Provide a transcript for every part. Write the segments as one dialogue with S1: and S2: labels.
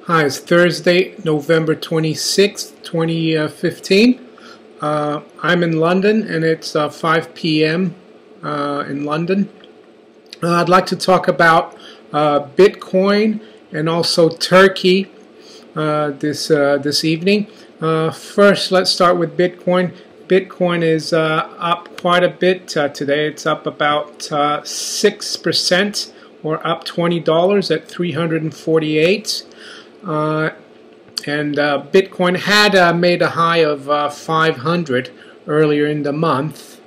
S1: Hi, it's Thursday, November 26th, 2015. I'm in London and it's 5 p.m. In London. I'd like to talk about Bitcoin and also Turkey this evening. First, let's start with Bitcoin. Bitcoin is up quite a bit today. It's up about 6% or up $20 at 348. And Bitcoin had made a high of 500 earlier in the month,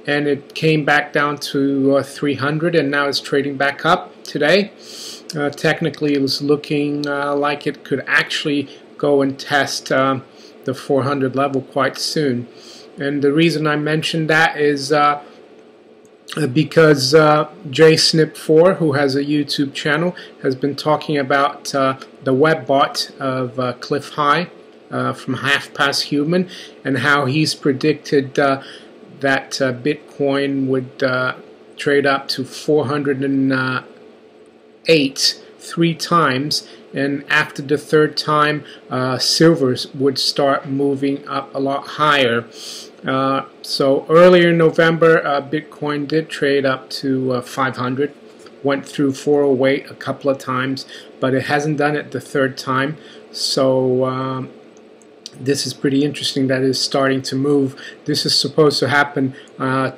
S1: and it came back down to 300, and now it's trading back up today. Technically, it was looking like it could actually go and test the 400 level quite soon. And the reason I mentioned that is because JSnip4, who has a YouTube channel, has been talking about the web bot of Cliff High from Half Past Human, and how he's predicted that Bitcoin would trade up to 408 three times, and after the third time silver would start moving up a lot higher. So earlier in November, Bitcoin did trade up to 500, went through 408 a couple of times, but it hasn't done it the third time. So this is pretty interesting that it's starting to move. This is supposed to happen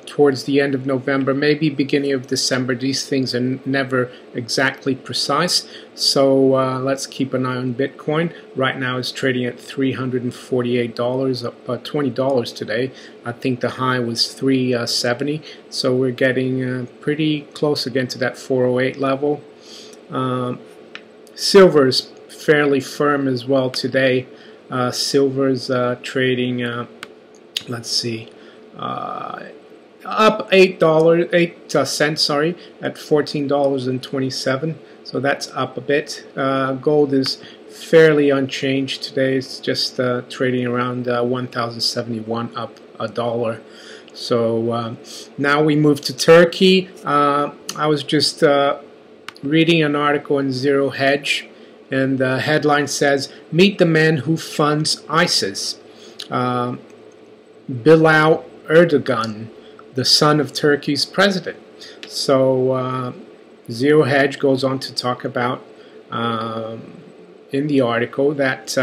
S1: towards the end of November, maybe beginning of December. These things are never exactly precise. So let's keep an eye on Bitcoin. Right now it's trading at $348, up $20 today. I think the high was 370. So we're getting pretty close again to that 408 level. Silver is fairly firm as well today. Silver's trading, let's see, up $8 cents, sorry, at $14.27. So that's up a bit. Gold is fairly unchanged today. It's just trading around 1,071, up $1. So now we move to Turkey. I was just reading an article in Zero Hedge, and the headline says, "Meet the man who funds ISIS. Bilal Erdogan, the son of Turkey's president." So Zero Hedge goes on to talk about in the article that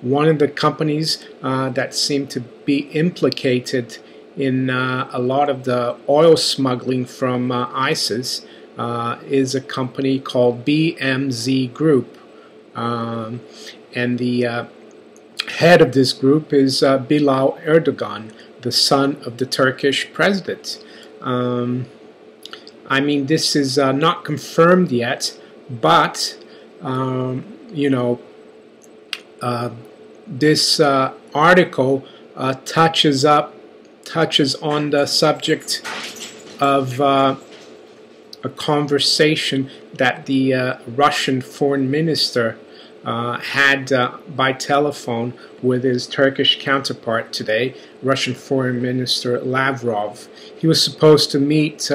S1: one of the companies that seem to be implicated in a lot of the oil smuggling from ISIS is a company called BMZ Group. And the head of this group is Bilal Erdogan, the son of the Turkish president. I mean, this is not confirmed yet, but you know, this article touches on the subject of a conversation that the Russian foreign minister had by telephone with his Turkish counterpart today, Russian Foreign Minister Lavrov. He was supposed to meet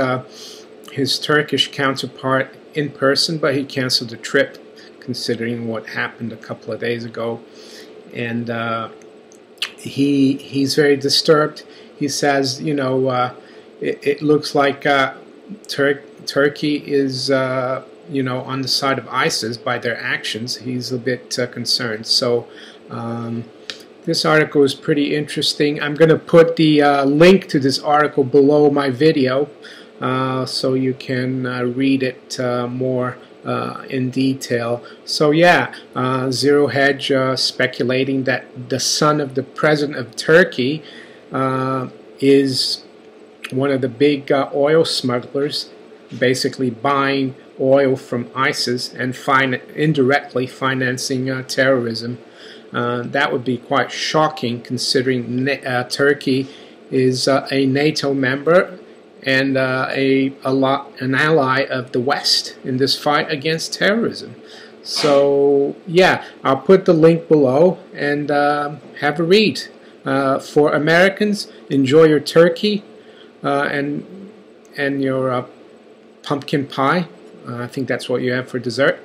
S1: his Turkish counterpart in person, but he canceled the trip, considering what happened a couple of days ago. And he's very disturbed. He says, you know, it looks like Turkey is you know, on the side of ISIS by their actions. He's a bit concerned. So this article is pretty interesting. I'm going to put the link to this article below my video so you can read it more in detail. So yeah, Zero Hedge speculating that the son of the president of Turkey is one of the big oil smugglers, basically buying oil from ISIS and indirectly financing terrorism. That would be quite shocking, considering Turkey is a NATO member and an ally of the West in this fight against terrorism. So yeah, I'll put the link below and have a read. For Americans, enjoy your turkey and your pumpkin pie. I think that's what you have for dessert.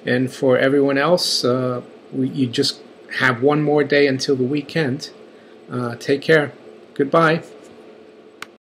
S1: And for everyone else, you just have one more day until the weekend. Take care. Goodbye.